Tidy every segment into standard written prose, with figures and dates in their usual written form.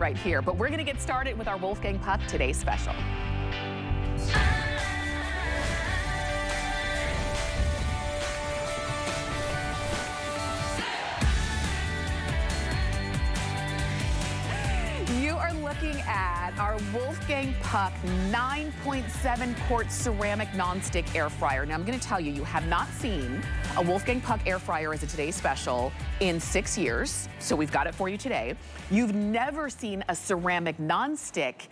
right here. But we're going to get started with our Wolfgang Puck Today's Special. You are looking at our Wolfgang Puck 9.7-quart ceramic nonstick air fryer. Now, I'm going to tell you, you have not seen a Wolfgang Puck air fryer as a Today's Special in 6 years, so we've got it for you today. You've never seen a ceramic nonstick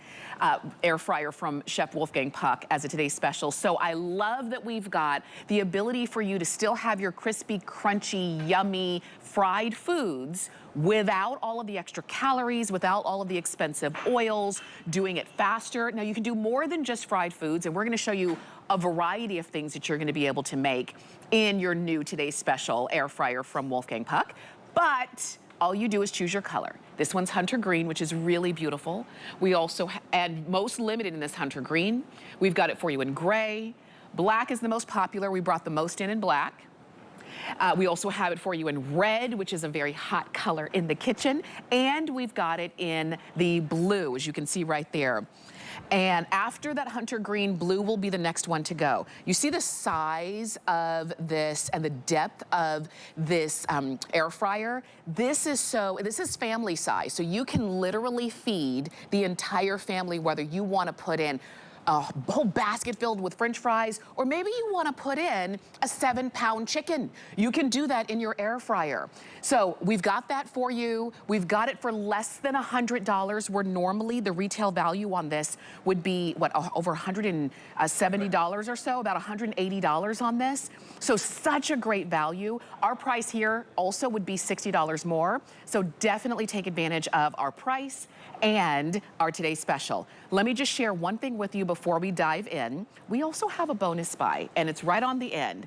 air fryer from Chef Wolfgang Puck as a Today's Special, so I love that we've got the ability for you to still have your crispy, crunchy, yummy fried foods without all of the extra calories, without all of the expensive oils, doing it faster. Now, you can do more than just fried foods, and we're gonna show you a variety of things that you're gonna be able to make in your new Today's Special air fryer from Wolfgang Puck. But all you do is choose your color. This one's hunter green, which is really beautiful. We also, and most limited in this hunter green, we've got it for you in gray. Black is the most popular. We brought the most in black. We also have it for you in red, which is a very hot color in the kitchen. And we've got it in the blue, as you can see right there. And after that hunter green, blue will be the next one to go. You see the size of this and the depth of this air fryer? This is family size. So you can literally feed the entire family, whether you want to put in a whole basket filled with French fries, or maybe you want to put in a 7-pound chicken. You can do that in your air fryer. So we've got that for you. We've got it for less than $100, where normally the retail value on this would be, what, over $170 or so, about $180 on this. So such a great value. Our price here also would be $60 more. So definitely take advantage of our price and our Today's Special. Let me just share one thing with you before we dive in. We also have a bonus buy, and it's right on the end.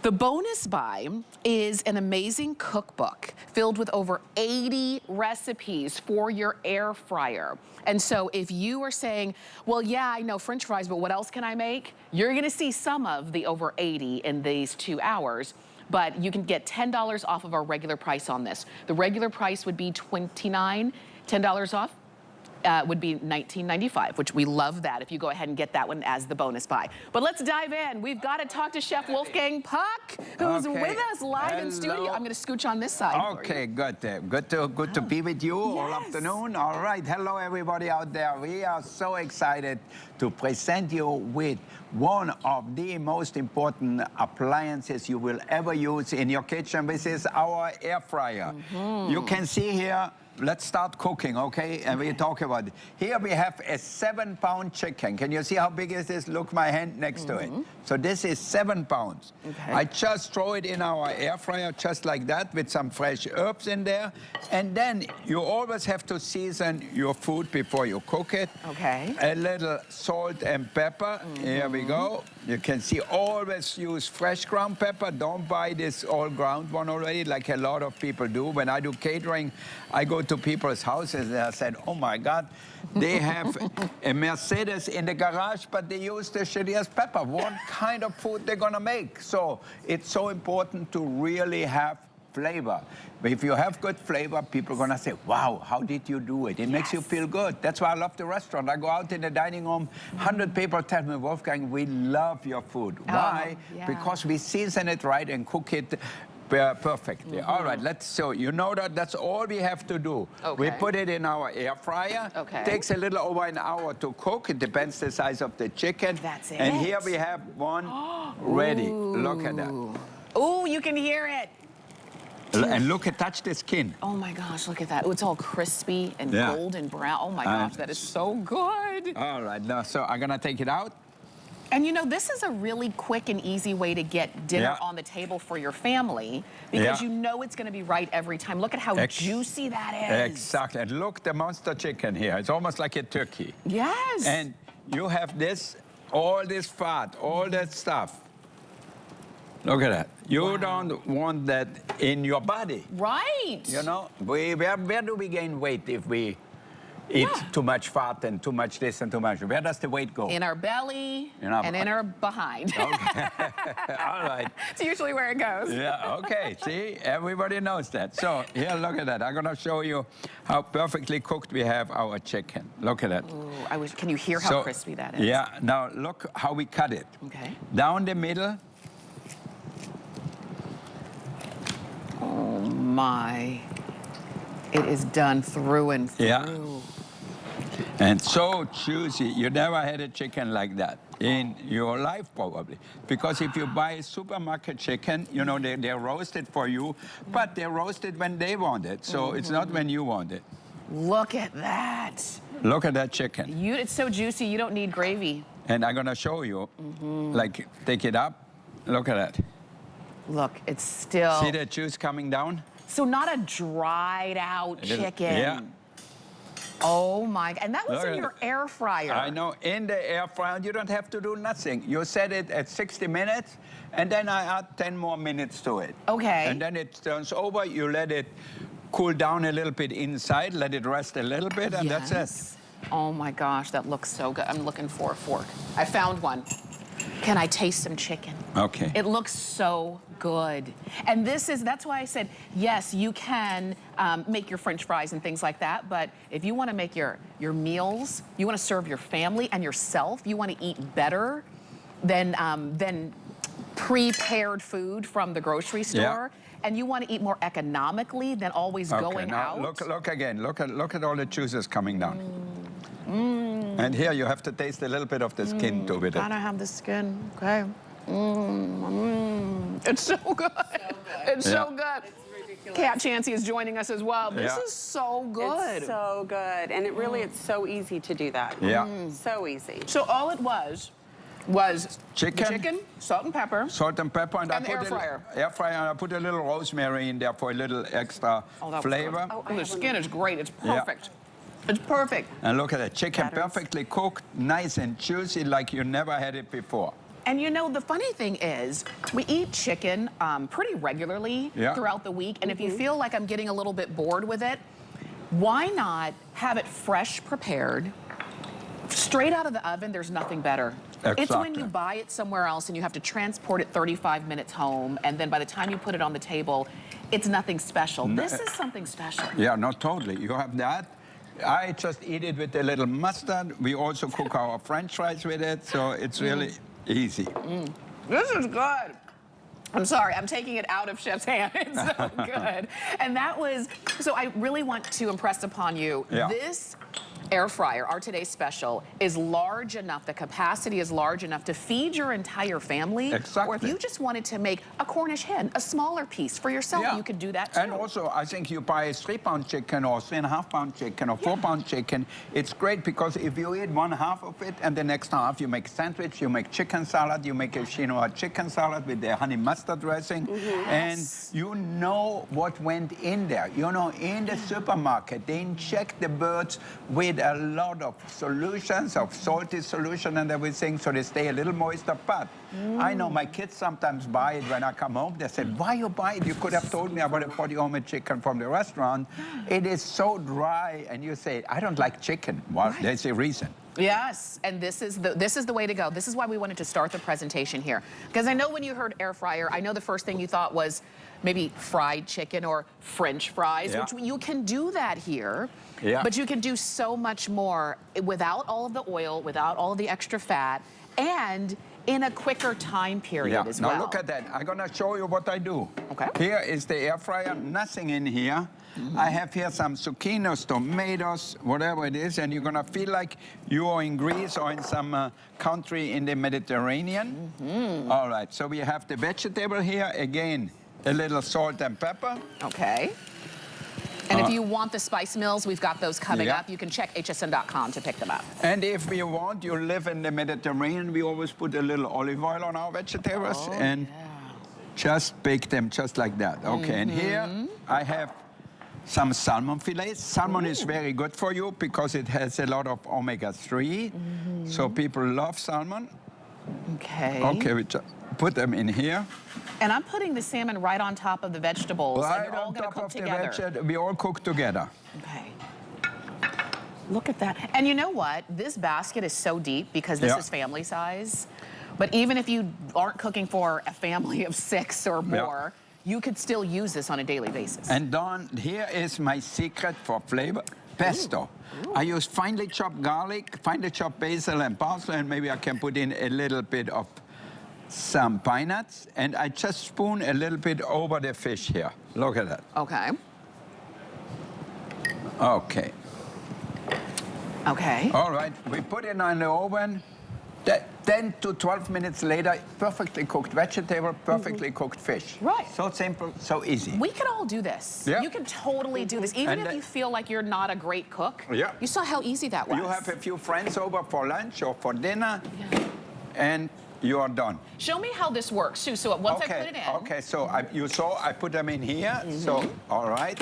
The bonus buy is an amazing cookbook filled with over 80 recipes for your air fryer. And so if you are saying, well, yeah, I know French fries, but what else can I make? You're gonna see some of the over 80 in these 2 hours. But you can get $10 off of our regular price on this. The regular price would be $29, $10 off. Would be $19.95, which we love that if you go ahead and get that one as the bonus buy. But let's dive in. We've got to talk to Chef Wolfgang Puck, who's with us live in studio. I'm going to scooch on this side. Okay, good. Good to be with you all afternoon. All right, hello everybody out there. We are so excited to present you with one of the most important appliances you will ever use in your kitchen. This is our air fryer. You can see here. Let's start cooking, okay? And we talk about it. Here we have a 7-pound chicken. Can you see how big it is? Look, my hand next to it. So this is 7 pounds. Okay. I just throw it in our air fryer just like that with some fresh herbs in there. And then you always have to season your food before you cook it. Okay. A little salt and pepper. Here we go. You can see, always use fresh ground pepper. Don't buy this all ground one already, like a lot of people do. When I do catering, I go to people's houses and I said, oh my God, they have a Mercedes in the garage, but they use the shittiest pepper. What kind of food they're gonna make? So it's so important to really have flavor. But if you have good flavor, people are gonna say, wow, how did you do it? It makes you feel good. That's why I love the restaurant. I go out in the dining room, 100 people tell me, Wolfgang, we love your food. Why? Because we season it right and cook it perfectly. All right, so you know that's all we have to do. We put it in our air fryer. Takes a little over an hour to cook. It depends the size of the chicken. That's it. And here we have one ready. Look at that. Oh, you can hear it. And look, touch the skin. Oh my gosh, look at that. Oh, it's all crispy and golden brown. Oh my gosh, that is so good. All right, now, so I'm gonna take it out. And you know, this is a really quick and easy way to get dinner on the table for your family, because you know it's gonna be right every time. Look at how juicy that is. Exactly, and look, the monster chicken here. It's almost like a turkey. Yes. And you have this, all this fat, all that stuff. Look at that. You don't want that in your body. Right. You know, where do we gain weight if we eat too much fat and too much this and too much. Where does the weight go? In our belly and in our behind. Okay. All right. It's usually where it goes. Yeah, okay. See, everybody knows that. So here, look at that. I'm going to show you how perfectly cooked we have our chicken. Look at that. Ooh, can you hear how crispy that is? Yeah. Now, look how we cut it. Okay. Down the middle. Oh, my. It is done through and through. Yeah. And so juicy. You never had a chicken like that in your life, probably. Because if you buy supermarket chicken, you know, they're roasted for you, but they're roasted when they want it. So it's not when you want it. Look at that. Look at that chicken. It's so juicy, you don't need gravy. And I'm going to show you, like, take it up. Look at that. Look, it's still... See the juice coming down? So not a dried out chicken. Yeah. Oh my, and that was in your air fryer. I know, in the air fryer, you don't have to do nothing. You set it at 60 minutes, and then I add 10 more minutes to it. Okay. And then it turns over, you let it cool down a little bit inside, let it rest a little bit, and that's it. Oh my gosh, that looks so good. I'm looking for a fork. I found one. Can I taste some chicken? Okay. It looks so good. And that's why I said, yes, you can make your French fries and things like that, but if you want to make your meals, you want to serve your family and yourself, you want to eat better than prepared food from the grocery store, and you want to eat more economically than always going out. Look again, look at all the juices coming down. And here you have to taste a little bit of the skin too with it. Gotta have the skin, okay. It's so good. It's so good. It's ridiculous. Kat Chancey is joining us as well. This is so good. It's so good. And it's so easy to do that. Yeah. So easy. So all it was chicken, salt and pepper. Salt and pepper. And I put air fryer. Air fryer, and I put a little rosemary in there for a little extra flavor. And the skin is great. It's perfect. It's perfect. And look at that chicken, perfectly cooked, nice and juicy, like you never had it before. And you know, the funny thing is, we eat chicken pretty regularly throughout the week. And if you feel like I'm getting a little bit bored with it, why not have it fresh prepared, straight out of the oven? There's nothing better. Exactly. It's when you buy it somewhere else and you have to transport it 35 minutes home, and then by the time you put it on the table, it's nothing special. This is something special. Yeah, no, totally. You have that. I just eat it with a little mustard. We also cook our French fries with it, so it's really easy. This is good. I'm sorry, I'm taking it out of Chef's hand. It's so good. And that was, so I really want to impress upon you, this air fryer, our today's special, is large enough, the capacity is large enough to feed your entire family. Exactly. Or if you just wanted to make a Cornish hen, a smaller piece for yourself, you could do that too. And also, I think you buy a 3-pound chicken or 3.5-pound chicken or 4-pound chicken, it's great because if you eat 1/2 of it and the next half you make sandwich, you make chicken salad, you make a chicken salad with the honey mustard dressing, and you know what went in there. You know, in the supermarket, they inject the birds with a lot of solutions, of salty solution and everything, so they stay a little moister. But I know my kids sometimes buy it when I come home. They said, why you buy it? You could have told me I would have bought you home a chicken from the restaurant. It is so dry, and you say, I don't like chicken. Well, there's a reason. Yes, and this is the way to go. This is why we wanted to start the presentation here. Because I know when you heard air fryer, I know the first thing you thought was maybe fried chicken or French fries, which you can do that here. But you can do so much more without all of the oil, without all of the extra fat, and in a quicker time period as well. Now look at that. I'm going to show you what I do. Okay. Here is the air fryer, nothing in here. I have here some zucchinis, tomatoes, whatever it is, and you're going to feel like you are in Greece or in some country in the Mediterranean. All right, so we have the vegetable here. Again, a little salt and pepper. Okay. And if you want the spice mills, we've got those coming up. You can check hsn.com to pick them up. And if you want, you live in the Mediterranean, we always put a little olive oil on our vegetables and just bake them just like that. Okay, and here I have some salmon fillets. Salmon is very good for you because it has a lot of omega-3. So people love salmon. Okay. Okay, we just put them in here. And I'm putting the salmon right on top of the vegetables. Right and they're all on going to top cook of together. we all cook together. Okay. Look at that. And you know what? This basket is so deep because this is family size. But even if you aren't cooking for a family of 6 or more, you could still use this on a daily basis. And Dawn, here is my secret for flavor. Pesto. I use finely chopped garlic, finely chopped basil and parsley, and maybe I can put in a little bit of some pine nuts, and I just spoon a little bit over the fish here. Look at that. Okay. Okay. Okay. All right, we put it in the oven. 10 to 12 minutes later, perfectly cooked vegetable, perfectly cooked fish. Right. So simple, so easy. We could all do this. Yeah. You can totally do this. Even if you feel like you're not a great cook. Yeah. You saw how easy that was. You have a few friends over for lunch or for dinner, and you are done. Show me how this works, Sue. So once I put it in. Okay, so you saw I put them in here. So, all right.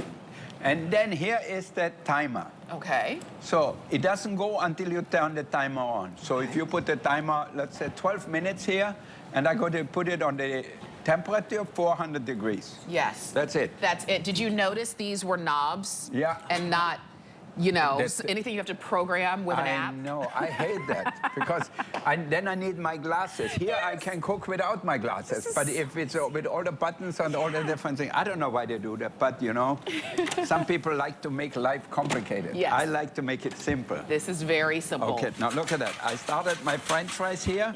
And then here is the timer. Okay. So it doesn't go until you turn the timer on. So if you put the timer, let's say 12 minutes here, and I go to put it on the temperature 400 degrees. Yes. That's it. That's it. Did you notice these were knobs? Yeah. And not, you know, anything you have to program with an app? I know. I hate that because then I need my glasses. Here I can cook without my glasses. But if it's with all the buttons and all the different things, I don't know why they do that. But, you know, some people like to make life complicated. Yes. I like to make it simple. This is very simple. Okay, now look at that. I started my French fries here.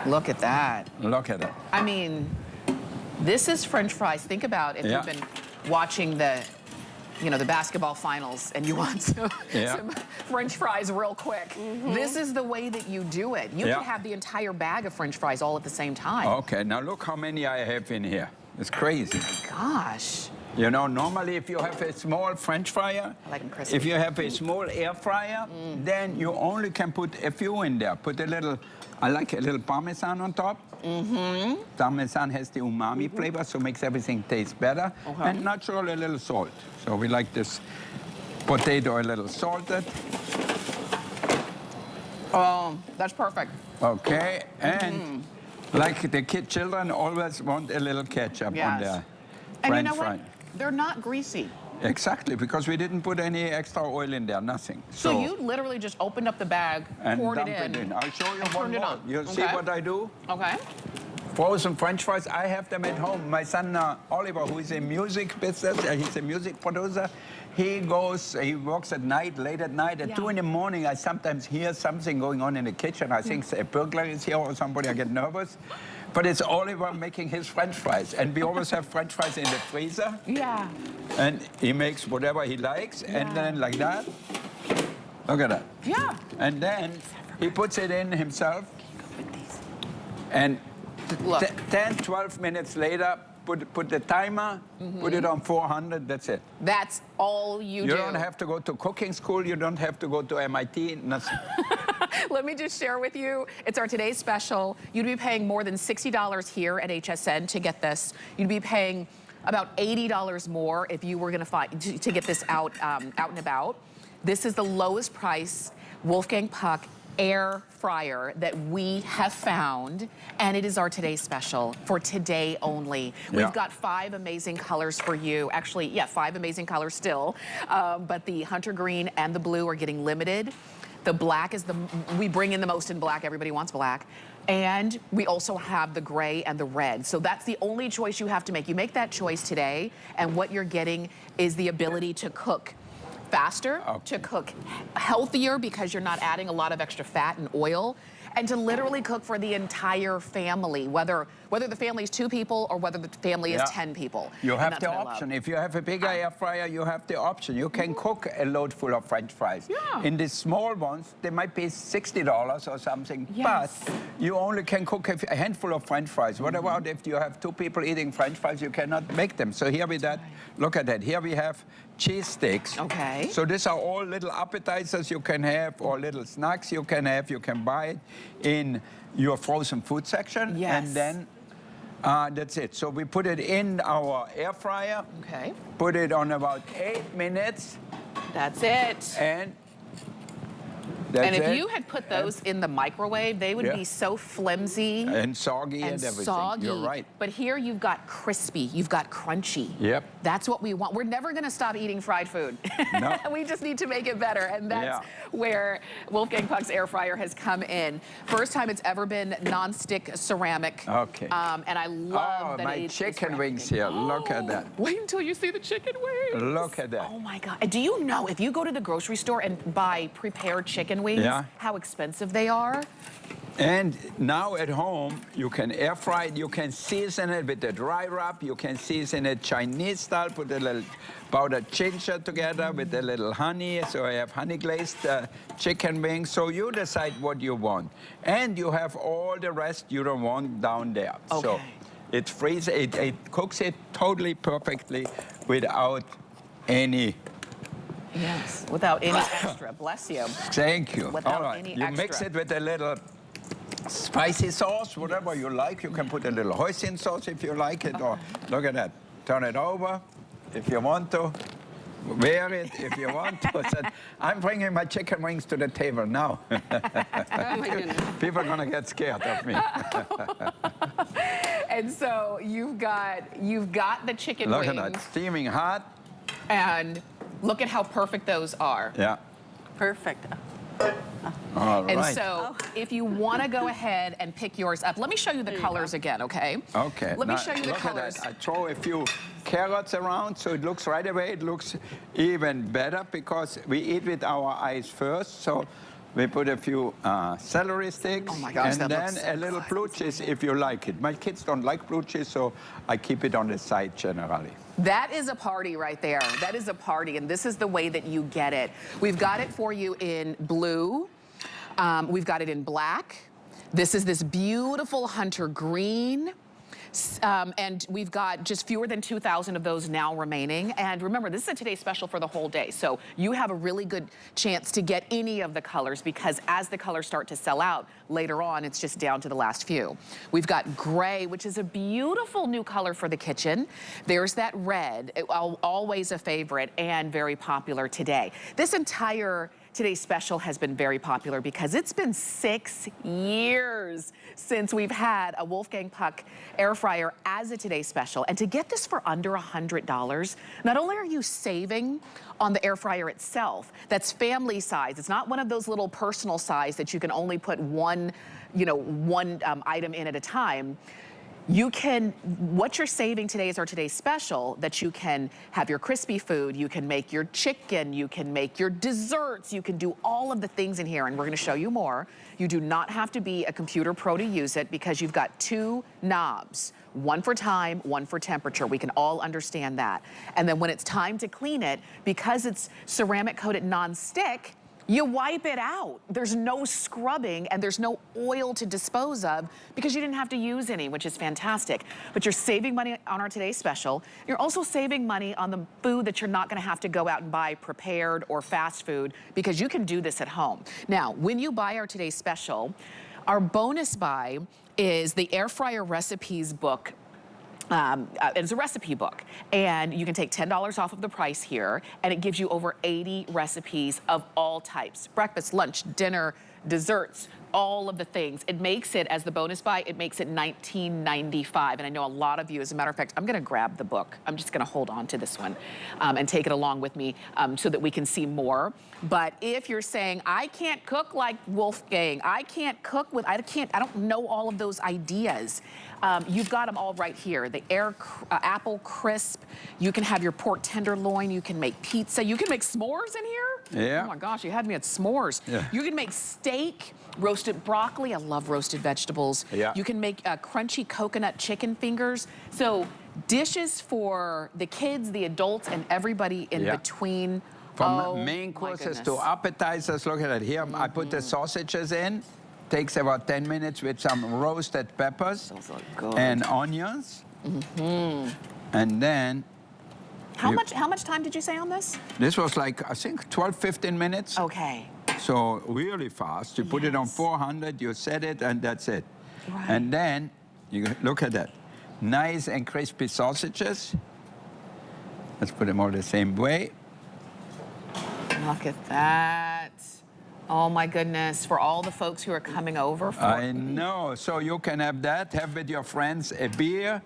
Look at that. Look at it. I mean, this is French fries. Think about if you've been watching the, you know, the basketball finals and you want some French fries real quick. This is the way that you do it. You can have the entire bag of French fries all at the same time. Okay, now look how many I have in here. It's crazy. Gosh. You know, normally if you have a small French fryer, I like them crispy. if you have a small air fryer, then you only can put a few in there. Put a little, I like a little Parmesan on top. Parmesan has the umami flavor, so makes everything taste better. And natural, a little salt. So we like this potato a little salted. Oh, that's perfect. Okay, and like the children always want a little ketchup on their And you French know fry. what? They're not greasy. Exactly, because we didn't put any extra oil in there, nothing. So you literally just opened up the bag, and poured dump it in. I'll show you and one turned it more. on. You'll see what I do. Okay. Frozen French fries, I have them at home. My son Oliver, who is in music business, he's a music producer. He works at night, late at night. At 2 in the morning, I sometimes hear something going on in the kitchen. I think a burglar is here or somebody, I get nervous. But it's Oliver making his French fries. And we always have French fries in the freezer. Yeah. And he makes whatever he likes. And then like that. Look at that. Yeah. And then he puts it in himself. And 10, 12 minutes later, put the timer, put it on 400, that's it. That's all you do. You don't have to go to cooking school, you don't have to go to MIT, nothing. Let me just share with you, it's our today's special. You'd be paying more than $60 here at HSN to get this. You'd be paying about $80 more if you were gonna to get this out and about. This is the lowest price Wolfgang Puck air fryer that we have found, and it is our today's special for today only. We've got 5 amazing colors for you. Actually, 5 amazing colors still, but the hunter green and the blue are getting limited. The black is we bring in the most in black. Everybody wants black. And we also have the gray and the red. So that's the only choice you have to make. You make that choice today, and what you're getting is the ability to cook faster, to cook healthier because you're not adding a lot of extra fat and oil, and to literally cook for the entire family, whether the family is 2 people or whether the family is 10 people. You have the option. If you have a bigger air fryer, you have the option. You can cook a load full of French fries. In the small ones, they might be $60 or something, but you only can cook a handful of French fries. What about if you have 2 people eating French fries, you cannot make them. So here with that, look at that. Here we have cheese sticks. Okay. So these are all little appetizers you can have or little snacks you can have. You can buy it in your frozen food section. Yes. And then that's it. So we put it in our air fryer. Okay. Put it on about 8 minutes. That's it. And That's And if it. you had put those in the microwave, they would Yeah. be so flimsy And soggy and and everything. soggy. You're right. But here you've got crispy, you've got crunchy. Yep. That's what we want. We're never gonna stop eating fried food. No. We just need to make it better. And that's Yeah. where Wolfgang Puck's air fryer has come in. First time it's ever been non-stick ceramic. Okay. And I love that my it's chicken ceramic. wings here. Look at that. Wait until you see the chicken wings. Look at that. Oh my God. And do you know, if you go to the grocery store and buy prepared chicken wings, Yeah. how expensive they are? And now at home, you can air fry it. You can season it with the dry rub. You can season it Chinese style. Put a little powdered ginger together with a little honey. So I have honey glazed chicken wings. So you decide what you want. And you have all the rest you don't want down there. Okay. So it freezes, it cooks it totally perfectly without any. Yes, without any extra. Bless you. Thank you. Without All right. any You mix extra. it with a little spicy sauce, whatever you like. You can put a little hoisin sauce if you like it. Or look at that. Turn it over if you want to. Wear it if you want to. So I'm bringing my chicken wings to the table now. Oh my goodness. People are going to get scared of me. And so you've got the chicken Look wings. at that. Steaming hot. And look at how perfect those are. Yeah. Perfect. All right. And so if you want to go ahead and pick yours up, let me show you the colors again, okay? Okay. Let me now, show you the look colors. At that. I throw a few carrots around, so it looks right away. It looks even better because we eat with our eyes first. So we put a few celery sticks. Oh my gosh, and that then looks so a little good. blue cheese if you like it. My kids don't like blue cheese, so I keep it on the side generally. That is a party right there. That is a party, and this is the way that you get it. We've got it for you in blue. We've got it in black. This is this beautiful hunter green. And we've got just fewer than 2,000 of those now remaining. And remember, this is a Today Special for the whole day. So you have a really good chance to get any of the colors because as the colors start to sell out later on, it's just down to the last few. We've got gray, which is a beautiful new color for the kitchen. There's that red, always a favorite and very popular today. This entire Today's Special has been very popular because it's been 6 years since we've had a Wolfgang Puck air fryer as a Today's Special. And to get this for under $100, not only are you saving on the air fryer itself, that's family size. It's not one of those little personal size that you can only put one item in at a time. You can, what you're saving today is our Today's Special, that you can have your crispy food, you can make your chicken, you can make your desserts, you can do all of the things in here, and we're gonna show you more. You do not have to be a computer pro to use it because you've got 2 knobs, one for time, one for temperature. We can all understand that. And then when it's time to clean it, because it's ceramic coated non-stick, you wipe it out. There's no scrubbing and there's no oil to dispose of because you didn't have to use any, which is fantastic. But you're saving money on our Today's Special. You're also saving money on the food that you're not gonna have to go out and buy prepared or fast food because you can do this at home. Now, when you buy our Today's Special, our bonus buy is the Air Fryer Recipes book. It's a recipe book, and you can take $10 off of the price here, and it gives you over 80 recipes of all types: breakfast, lunch, dinner, desserts, all of the things. It makes it, as the bonus buy, it makes it $19.95. And I know a lot of you, as a matter of fact, I'm gonna grab the book. I'm just gonna hold on to this one and take it along with me so that we can see more. But if you're saying, I can't cook like Wolfgang, I can't cook with, I don't know all of those ideas. You've got them all right here. The apple crisp, you can have your pork tenderloin, you can make pizza, you can make s'mores in here? Yeah. Oh my gosh, you had me at s'mores. Yeah. You can make steak, roasted broccoli, I love roasted vegetables. Yeah. You can make crunchy coconut chicken fingers. So dishes for the kids, the adults, and everybody in between. From main courses to appetizers, look at it. Here, I put the sausages in. Takes about 10 minutes with some roasted peppers and onions. And then How much time did you say on this? this was like, I think 12, 15 minutes. Okay. So really fast. You put it on 400, you set it, and that's it. Right. And then you look at that. Nice and crispy sausages. Let's put them all the same way. Look at that. Oh my goodness, for all the folks who are coming over. I know. So you can have that, have with your friends a beer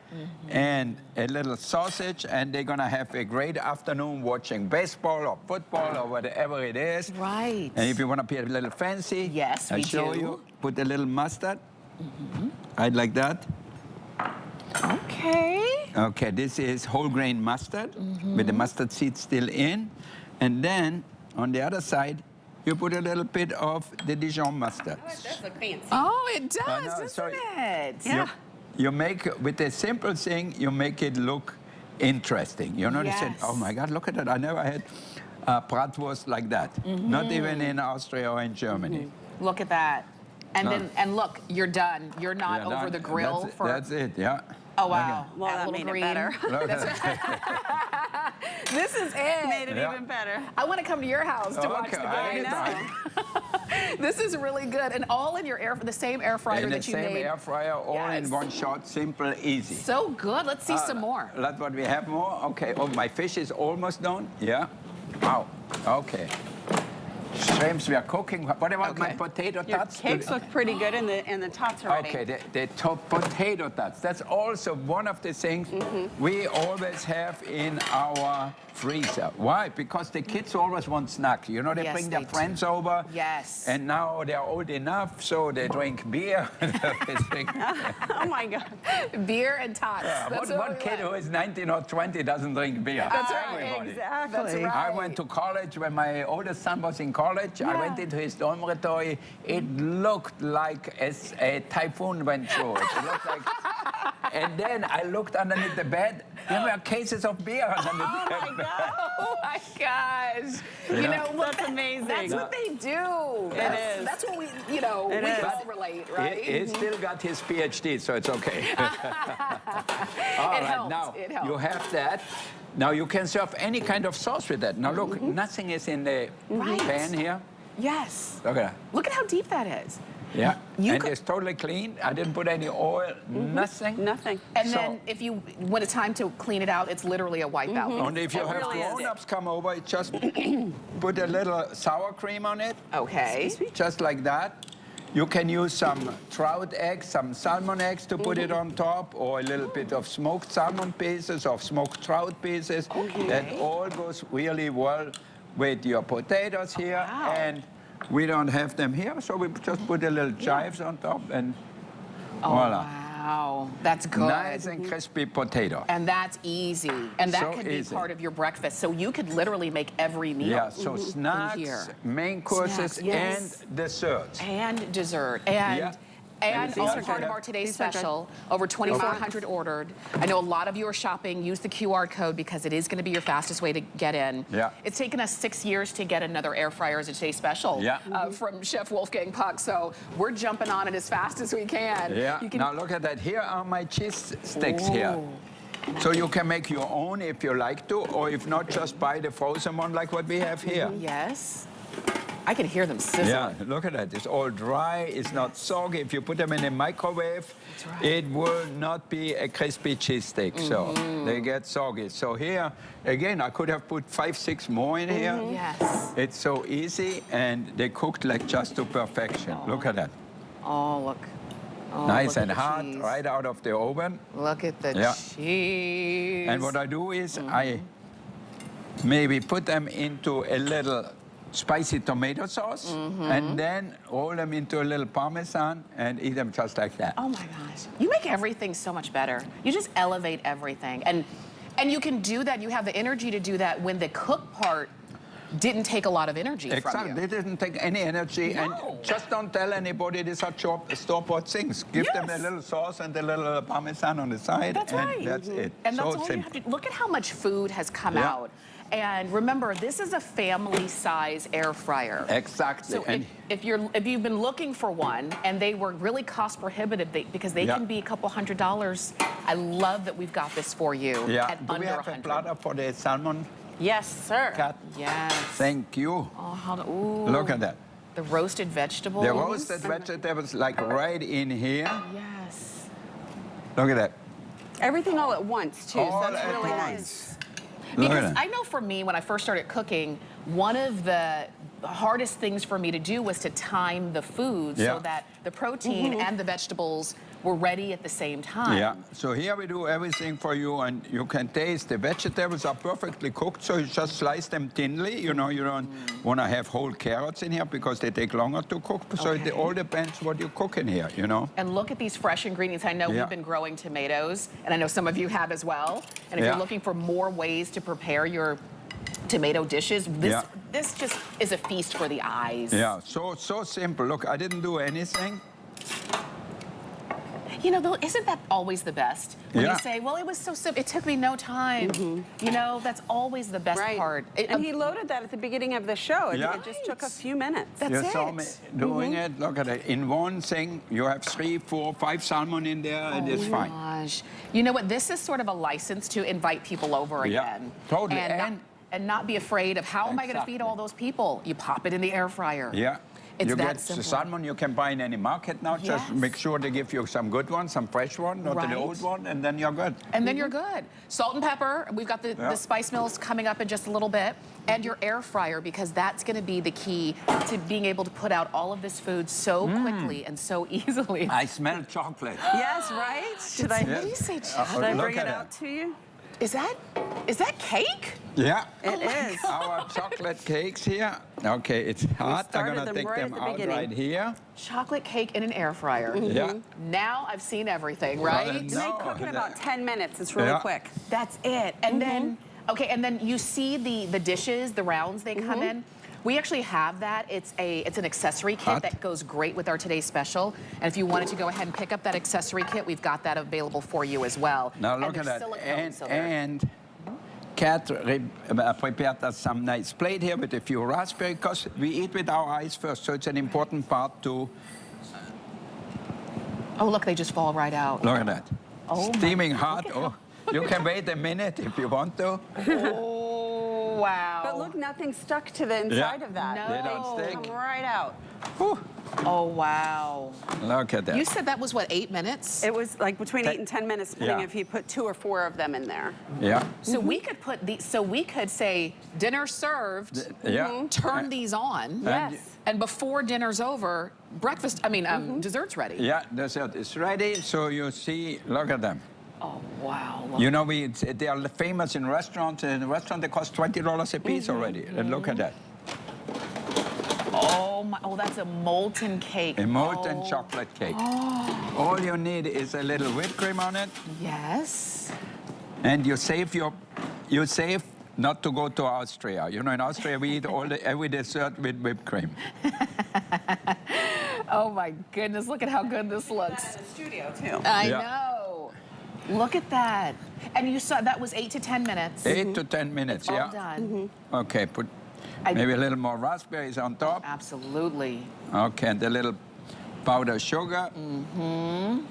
and a little sausage, and they're going to have a great afternoon watching baseball or football or whatever it is. Right. And if you want to be a little fancy, Yes, I we show do. you. Put a little mustard. I'd like that. Okay. Okay, this is whole grain mustard with the mustard seed still in. And then on the other side, you put a little bit of the Dijon mustard. That's look fancy. Oh, it does, know, doesn't so it? Yeah. You make, with a simple thing, you make it look interesting. You know, they said, Yes. oh my God, look at that. I never had bratwurst like that. Not even in Austria or in Germany. Look at that. And No. then, and look, you're done. You're not Yeah, over that- the grill that's, for. That's it, yeah. Oh wow. Well, that little made green. it better. Look at that. This is it. Made it Yeah. even better. I want to come to your house to watch the Okay, game. anytime. This is really good, and all in your the same air fryer In the that you same made. air fryer, all Yes. in one shot, simple, easy. So good. Let's see some more. That's what we have more. Okay. Oh, my fish is almost done. Yeah. Wow. Okay. Shrimps we are cooking. What about my Okay. potato Your tots? cakes look pretty good, and the tots are ready. Okay, the top potato tots. That's also one of the things we always have in our freezer. Why? Because the kids always want snacks. You know, they Yes, bring their they do. friends over. Yes. And now they're old enough, so they drink beer. Oh my God. Beer and tots. That's What we kid like. who is 19 or 20 doesn't drink beer? That's right. Everybody. Exactly. That's right. I went to college when my oldest son was in college. I went into his dormitory. It looked like a typhoon went through it. It looked like. And then I looked underneath the bed. There were cases of beer underneath the bed. Oh my gosh. You know, look, That's amazing. That's what they do. is. That's what we, you know, we It can is. all relate, right? He still got his PhD, so it's okay. All right, helps, now it helps. you have that. Now you can serve any kind of sauce with that. Now look, nothing is in the Right. pan here. Yes. Look at that. Look at how deep that is. Yeah, You and could- it's totally clean. I didn't put any oil, nothing. Nothing. And So- then when it's time to clean it out, it's literally a wipeout. Only if you It have really is. grown-ups come over, just put a little sour cream on it, Okay. just like that. You can use some trout eggs, some salmon eggs to put it on top, or a little bit of smoked salmon pieces or smoked trout pieces. That all goes really well with your potatoes here. wow. And we don't have them here, so we just put a little chives on top, and voila. Wow. That's good. Nice and crispy potato. And that's easy. And that So could easy. be part of your breakfast. So you could literally make every meal. Yeah, so here. snacks, main courses, Snacks, yes. and desserts. And dessert. And Yeah. and And also these part are of our good. today's These are good. special, over 2,400 ordered. I know a lot of you are shopping. Use the QR code because it is going to be your fastest way to get in. Yeah. It's taken us 6 years to get another air fryer as a today's special Yeah. from Chef Wolfgang Puck. So we're jumping on it as fast as we can. Yeah, You can, now look at that. Here are my cheese sticks here. So you can make your own if you like to, or if not, just buy the frozen one like what we have here. Yes. I can hear them sizzling. Yeah, look at that. It's all dry. It's not soggy. If you put them in a microwave, right. it will not be a crispy cheese stick. So they get soggy. So here, again, I could have put 5, 6 more in here. Yes. It's so easy, and they cooked like just to perfection. Look at that. Oh, look. Oh, Nice look and at the hot, cheese. right out of the oven. Look at the Yeah. cheese. And what I do is I maybe put them into a little spicy tomato sauce, and then roll them into a little Parmesan and eat them just like that. Oh my gosh. You make everything so much better. You just elevate everything. And you can do that. You have the energy to do that when the cook part didn't take a lot of energy from Exactly. you. They didn't take any energy, No. and just don't tell anybody these are store-bought things. Give them a Yes. little sauce and a little Parmesan on the side, That's and right. that's it. And so that's all simple. you have to look at how much food has come Yeah. out. And remember, this is a family size air fryer. Exactly. So And if you've been looking for one and they were really cost prohibitive because they Yeah. can be a couple $100s, I love that we've got this for you yeah, at do we under have a 100. platter for the salmon Yes, sir. cut? Yes. Thank you. Oh, ooh. Look at that. The roasted vegetables. The roasted vegetables like right in here. Yes. Look at that. Everything all at once, too. All so that's at really once. nice. Look at Because that. I know for me, when I first started cooking, one of the hardest things for me to do was to time the food so that the protein and the vegetables were ready at the same time. Yeah, so here we do everything for you, and you can taste the vegetables are perfectly cooked, so you just slice them thinly. You know, you don't want to have whole carrots in here because they take longer to cook. So it all depends what you cook in here, you know. And look at these fresh ingredients. I know we've been growing tomatoes, and I know some of you have as well. And if you're looking for more ways to prepare your tomato dishes, this just is a feast for the eyes. Yeah, so simple. Look, I didn't do anything. You know, though, isn't that always the best? When you say, well, it was so simple, it took me no time. You know, that's always the best part. And he loaded that at the beginning of the show. It just took a few minutes. That's You saw me doing it. Look at it. In one thing, you have 3, 4, 5 salmon in there, and it's fine. Gosh. You know what? This is sort of a license to invite people over again. Totally. And not be afraid of how am I going to feed all those people? You pop it in the air fryer. Yeah. It's you that get simple. the salmon you can buy in any market now. Just make sure they give you some good one, some fresh one, not the old one, and then you're good. And then you're good. Salt and pepper. We've got the spice mills coming up in just a little bit. And your air fryer, because that's going to be the key to being able to put out all of this food so quickly and so easily. I smell chocolate. Yes, right? Should I bring it out to you? Is that cake? Yeah. It is. Our chocolate cakes here. Okay, it's hot. I'm going to take them out right here. Chocolate cake in an air fryer. Yeah. Now I've seen everything, right? And they cook in about 10 minutes. It's really quick. That's it. And then, and then you see the dishes, the rounds they come in. We actually have that. It's an accessory kit that goes great with our today's special. And if you wanted to go ahead and pick up that accessory kit, we've got that available for you as well. Now look at that. And Kat prepared us some nice plate here with a few raspberry, because we eat with our eyes first, so it's an important part to... Oh, look, they just fall right out. Look at that. Oh, steaming hot. Oh, you can wait a minute if you want to. Oh, wow. But look, nothing stuck to the inside of that. No. They don't stick. Come right out. Whew. Oh, wow. Look at that. You said that was, what, 8 minutes? It was like between 8 and 10 minutes, depending if you put 2 or 4 of them in there. Yeah. So we could put so we could say dinner served, turn these on. Yes. And before dinner's over, dessert's ready. Yeah, dessert is ready. So you see, look at them. Oh, wow. You know, they are famous in restaurants. In a restaurant, they cost $20 a piece already. And look at that. Oh, my, that's a molten cake. A molten chocolate cake. Oh. All you need is a little whipped cream on it. Yes. And you save not to go to Austria. You know, in Austria, we eat every dessert with whipped cream. Oh, my goodness. Look at how good this looks. That in the studio, too. I know. Look at that. And you saw that was 8 to 10 minutes. 8 to 10 minutes, All done. Okay, put maybe a little more raspberries on top. Absolutely. Okay, and a little powdered sugar.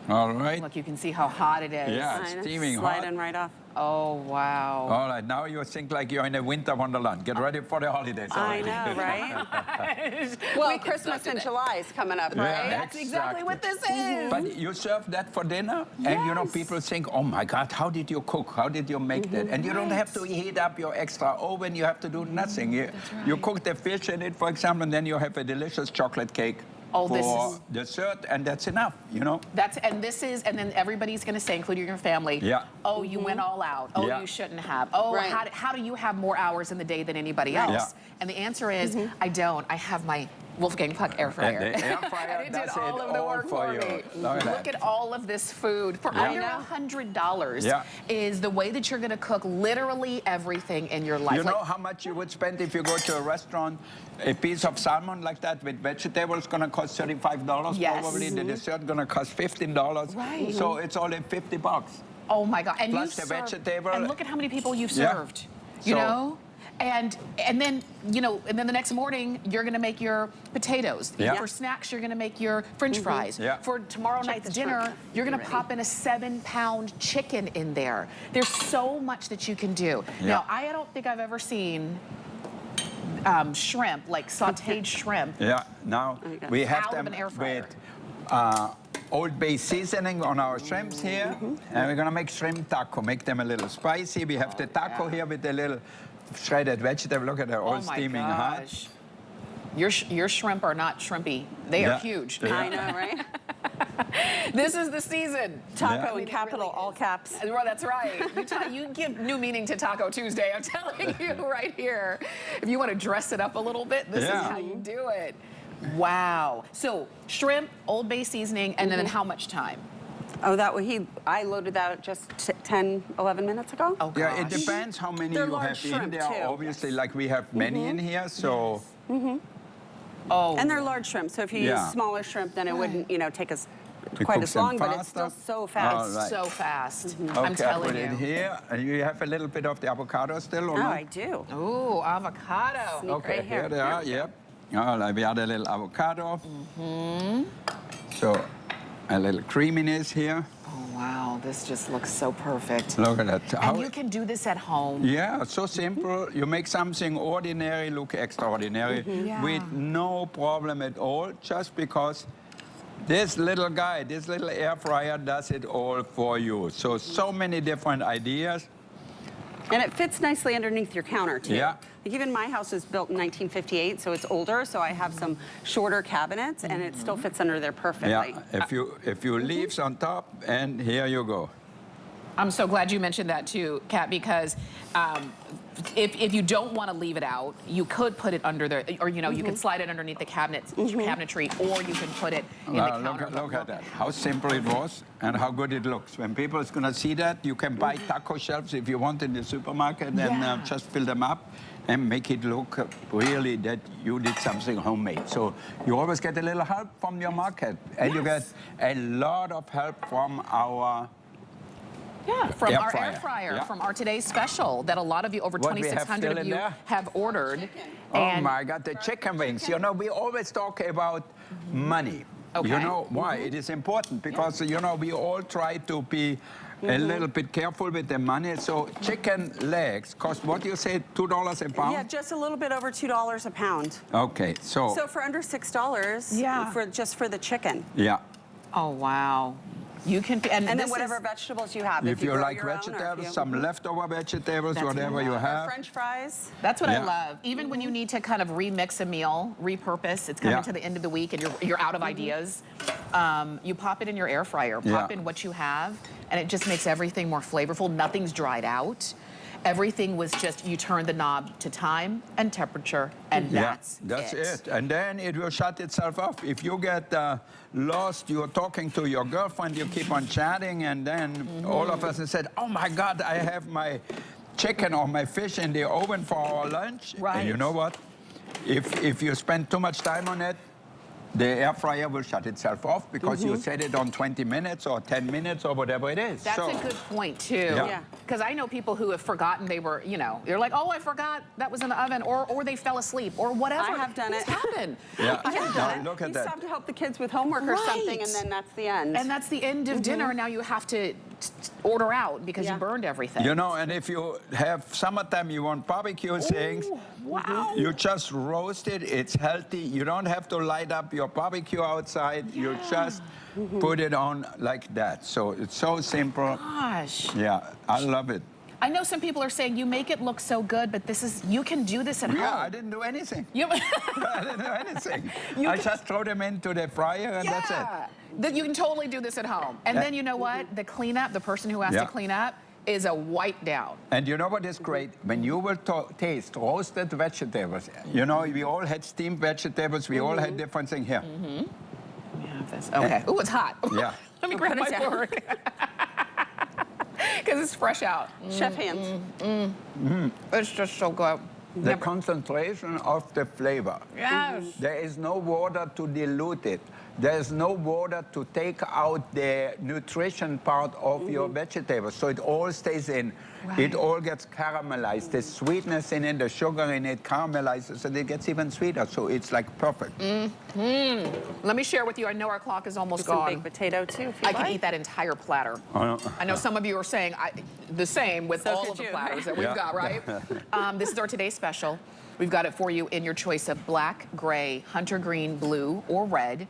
All right. Look, you can see how hot it is. Yeah, it's steaming hot. Sliding right off. Oh, wow. All right, now you think like you're in a winter wonderland. Get ready for the holidays already. I know, right? Well, Christmas in July is coming up, right? Yeah, That's exactly what this is. But you serve that for dinner, and you know, people think, oh my God, how did you cook? How did you make that? And you don't have to heat up your extra oven. You have to do nothing. You cook the fish in it, for example, and then you have a delicious chocolate cake. For dessert, and that's enough, you know? And then everybody's going to say, including your family, oh, you went all out. Oh, you shouldn't have. Oh, how do you have more hours in the day than anybody else? And the answer is, I don't. I have my Wolfgang Puck air fryer. And the air fryer it did all of the work for me. Look at all of this food. For under $100 is the way that you're going to cook literally everything in your life. You know how much you would spend if you go to a restaurant? A piece of salmon like that with vegetables going to cost $35. Yes. Probably the dessert going to cost $15. Right. So it's only $50. Oh my God! And plus the vegetable. And look at how many people you've served. You know. And then the next morning you're going to make your potatoes. For snacks, you're going to make your French fries. For tomorrow night's dinner, you're going to pop in a 7-pound chicken in there. There's so much that you can do. Now, I don't think I've ever seen shrimp, like sautéed shrimp. Yeah. Now we have them with Old Bay seasoning on our shrimps here, and we're going to make shrimp taco. Make them a little spicy. We have the taco here with a little shredded vegetable. Look at that, all steaming hot. Your shrimp are not shrimpy. They are huge. Yeah. I know, right? This is the season. Taco in capital, really all caps. Well, that's right. You give new meaning to Taco Tuesday, I'm telling you right here. If you want to dress it up a little bit, this is how you do it. Wow. So shrimp, Old Bay seasoning, and then how much time? Oh, I loaded that just 10, 11 minutes ago. Oh, Yeah, it gosh. depends how many They're you large have in shrimp, there. too. Obviously, like we have many in here, so. Oh. And they're large shrimp, so if you use smaller shrimp, then it wouldn't, take us quite cooks as them long, but it's still faster. so fast. All right. So fast. I'm Okay, I telling put it you. here. And you have a little bit of the avocado still, or Oh, not? I do. Ooh, avocado. Sneak Okay, right here they are, yep. All right, we add a little avocado. So, a little creaminess here. Oh, wow. This just looks so perfect. Look at that. And you can do this at home. Yeah, so simple. You make something ordinary look extraordinary Yeah. with no problem at all, just because this little guy, this little air fryer does it all for you. So many different ideas. And it fits nicely underneath your counter, too. Yeah. Like even my house was built in 1958, so it's older, so I have some shorter cabinets, and it still fits under there perfectly. Yeah, if you leaves on top, and here you go. I'm so glad you mentioned that too, Kat, because if you don't want to leave it out, you could put it under there, or you can slide it underneath the cabinetry, or you can put it in the counter. Look at that, how simple it was and how good it looks. When people is gonna see that, you can buy taco shelves if you want in the supermarket and just fill them up and make it look really that you did something homemade. So you always get a little help from your market, and you get a lot of help from our From our fryer. air fryer, Yeah. from our today's special that a lot of you, over What we have 2,600 still of in you, there? have ordered. Oh And my God, the chicken wings. We always talk about money. Okay. You know why? It is important because, we all try to be a little bit careful with the money. So chicken legs cost, what do you say, $2 a pound? Yeah, just a little bit over $2 a pound. Okay, so So for under $6, just for the chicken. yeah. oh wow, you can And then this whatever is- vegetables you have. If you grow like your own, or if vegetables, you- some leftover vegetables, That's whatever what I you love. have. French fries. That's what I Yeah. love. Even when you need to kind of remix a meal, repurpose, it's coming Yeah. to the end of the week and you're out of ideas, you pop it in your air fryer, pop Yeah. in what you have, and it just makes everything more flavorful. Nothing's dried out. Everything was just, you turn the knob to time and temperature, and that's it. And then it will shut itself off. If you get lost, you're talking to your girlfriend, you keep on chatting, and then all of us have said, oh my God, I have my chicken or my fish in the oven for our lunch. Right. And you know what? If you spend too much time on it, the air fryer will shut itself off because you set it on 20 minutes or 10 minutes or whatever it is. That's a good point, too. Yeah. Because I know people who have forgotten they were, they're like, oh, I forgot that was in the oven, or they fell asleep, or whatever. I have done Things it. happen. Yeah. I have Now, done it. look at You that. stop to help the kids with homework or something, and then that's the end. And that's the end of dinner. Now you have to order out because you burned everything. And if you have summertime, you want barbecue things. Wow. You just roast it. It's healthy. You don't have to light up your barbecue outside. You just put it on like that. So it's so simple. Gosh. Yeah, I love it. I know some people are saying you make it look so good, but you can do this at home. Yeah, I didn't do anything. You, I didn't do anything. I just throw them into the fryer and that's it. That you can totally do this at home. And then you know what? The cleanup, the person who has to clean up, is a wipe down. And you know what is great? When you will taste roasted vegetables, we all had steamed vegetables, we all had different things here. Let me have this. Okay. Ooh, it's hot. Yeah. Let me grab my fork. Because it's fresh out. Chef hands. It's just so good. The concentration of the flavor. Yes. There is no water to dilute it. There is no water to take out the nutrition part of your vegetables. So it all stays in. Right. It all gets caramelized. The sweetness in it, the sugar in it caramelizes, and it gets even sweeter. So it's like perfect. Let me share with you. I know our clock is almost Some gone. baked potato, too, if you I like. can eat that entire platter. I know some of you are saying the same with So all could of the you. platters that we've got, right? This is our today's special. We've got it for you in your choice of black, gray, hunter green, blue, or red.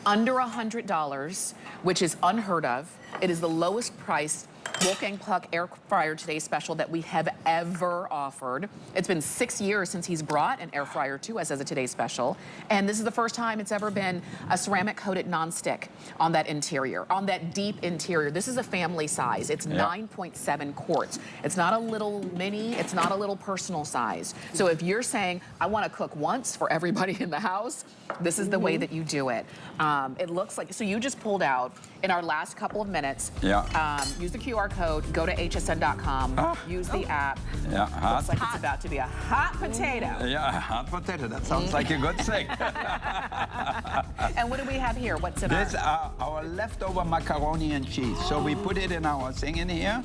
Under $100, which is unheard of. It is the lowest priced Wolfgang Puck air fryer today special that we have ever offered. It's been 6 years since he's brought an air fryer to us as a Today Special. And this is the first time it's ever been a ceramic coated nonstick on that interior, on that deep interior. This is a family size. It's 9.7 quarts. It's not a little mini, it's not a little personal size. So if you're saying, I want to cook once for everybody in the house, this is the way that you do it. It looks like, so you just pulled out in our last couple of minutes. Use the QR code, go to hsn.com, use the app. Looks like it's about to be a hot potato. Hot potato. That sounds like a good thing. And what do we have here? What's in This our leftover macaroni and cheese. So we put it in our thing in here.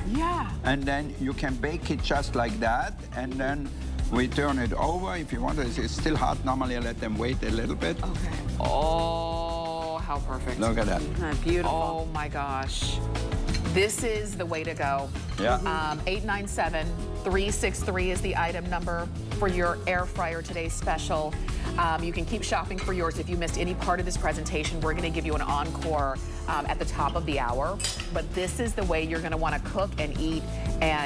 And then you can bake it just like that. And then we turn it over if you want. It's still hot. Normally I let them wait a little bit. Oh, how perfect. Look at that. Beautiful. Oh my gosh. This is the way to go. 897-363 is the item number for your air fryer today special. You can keep shopping for yours. If you missed any part of this presentation, we're going to give you an encore at the top of the hour. But this is the way you're going to want to cook and eat. And